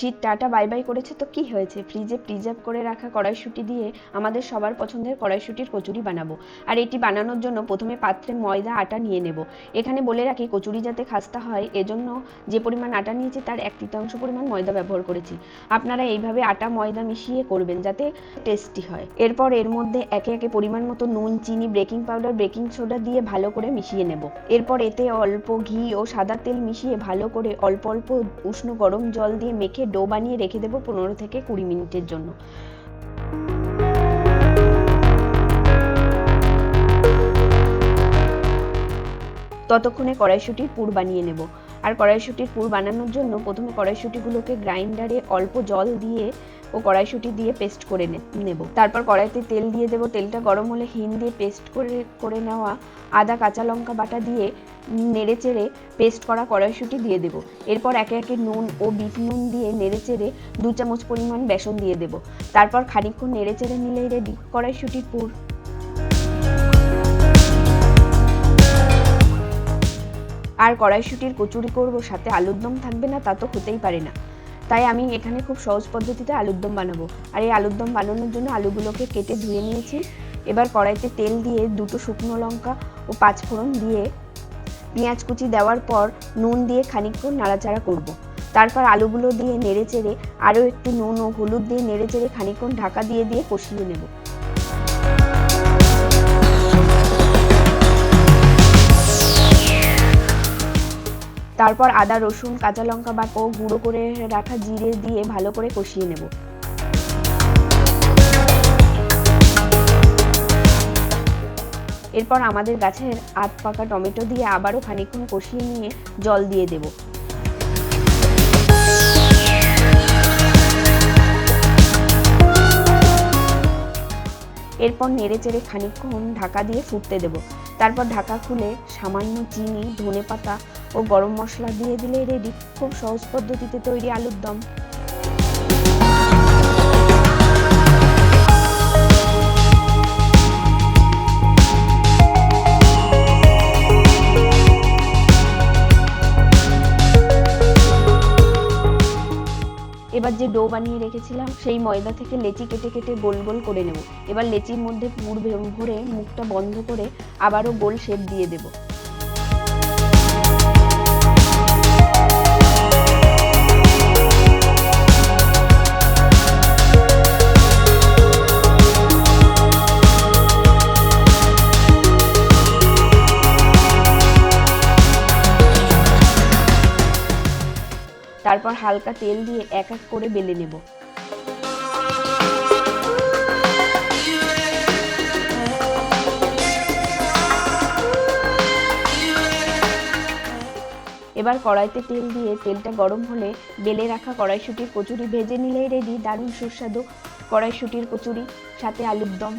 শীত tata bye bye করেছে তো কি হয়েছে, ফ্রিজে প্রিজার্ভ করে রাখা কড়াইশুঁটি দিয়ে আমাদের সবার পছন্দের কড়াইশুঁটির কচুরি বানাবো। আর এটি বানানোর জন্য প্রথমে পাত্রে ময়দা আটা নিয়ে নেব। এখানে বলে রাখি, কচুরি যাতে খাস্তা হয় এজন্য যে পরিমাণ আটা নিয়েছি তার 1/3 পরিমাণ ময়দা ব্যবহার করেছি। আপনারা এইভাবে আটা ময়দা মিশিয়ে করবেন যাতে টেস্টি হয়। এরপর এর মধ্যে একে একে পরিমাণ মতো নুন, চিনি, বেকিং পাউডার, বেকিং সোডা দিয়ে ভালো করে মিশিয়ে নেব। এরপর এতে অল্প ঘি ও সাদা তেল মিশিয়ে ভালো করে অল্প অল্প উষ্ণ গরম জল দিয়ে মেখে ডো বানিয়ে রেখে দেব 15 থেকে 20 মিনিটের জন্য। ততক্ষণে কড়াইশুঁটির পুর বানিয়ে নেব। আর কড়াইশুঁটির পুর বানানোর জন্য প্রথমে কড়াইশুঁটিগুলোকে গ্রাইন্ডারে অল্প জল দিয়ে ও কড়াইশুঁটি দিয়ে পেস্ট করে নেব। তারপর কড়াইতে তেল দিয়ে দেব। তেলটা গরম হলে হিং দিয়ে পেস্ট করে নেওয়া আদা কাঁচা লঙ্কা বাটা দিয়ে নেড়েচেড়ে পেস্ট করা কড়াইশুঁটি দিয়ে দেব। এরপর একে একে নুন ও বিট নুন দিয়ে নেড়েচেড়ে 2 চামচ পরিমাণ বেসন দিয়ে দেব। তারপর খানিকক্ষণ নেড়েচেড়ে নিলেই রেডি কড়াইশুঁটির পুর। আর কড়াইশুঁটির কচুরি করব, সাথে আলুর দম থাকবে না তা তো হতেই পারে না। তাই আমি এখানে খুব সহজ পদ্ধতিতে আলুর দম বানাবো। আর এই আলুর দম বানানোর জন্য আলুগুলোকে কেটে ধুয়ে নিয়েছি। এবার কড়াইতে তেল দিয়ে 2টো শুকনো লঙ্কা ও 5 ফোড়ন দিয়ে পেঁয়াজ কুচি দেওয়ার পর নুন দিয়ে খানিকক্ষণ নাড়াচাড়া করব। তারপর আলুগুলো দিয়ে নেড়েচেড়ে আরও একটু নুন ও হলুদ দিয়ে নেড়েচেড়ে খানিকক্ষণ ঢাকা দিয়ে কষিয়ে নেব। তারপর আদা রসুন কাঁচা লঙ্কা বাটা ও গুঁড়ো করে রাখা জিরে দিয়ে ভালো করে কষিয়ে নেব। এরপর আমাদের গাছের আধ পাকা টমেটো দিয়ে আবারও খানিকক্ষণ কষিয়ে নিয়ে জল দিয়ে দেব। এরপর নেড়েচেড়ে খানিকক্ষণ ঢাকা দিয়ে ফুটতে দেব। তারপর ঢাকা খুলে সামান্য চিনি, ধনেপাতা ও গরম মশলা দিয়ে দিলে রেডি খুব সহজ পদ্ধতিতে তৈরি আলুর দম। এবার যে ডো বানিয়ে রেখেছিলাম সেই ময়দা থেকে লেচি কেটে কেটে গোল গোল করে নেব। এবার লেচির মধ্যে পুর ভরে মুখটা বন্ধ করে আবারও গোল শেপ দিয়ে দেব। তারপর হালকা তেল দিয়ে এক এক করে বেলে নেব। এবার কড়াইতে তেল দিয়ে তেলটা গরম হলে বেলে রাখা কড়াইশুঁটির কচুরি ভেজে নিলেই রেডি দারুণ সুস্বাদু কড়াইশুঁটির কচুরি সাথে আলুর দম।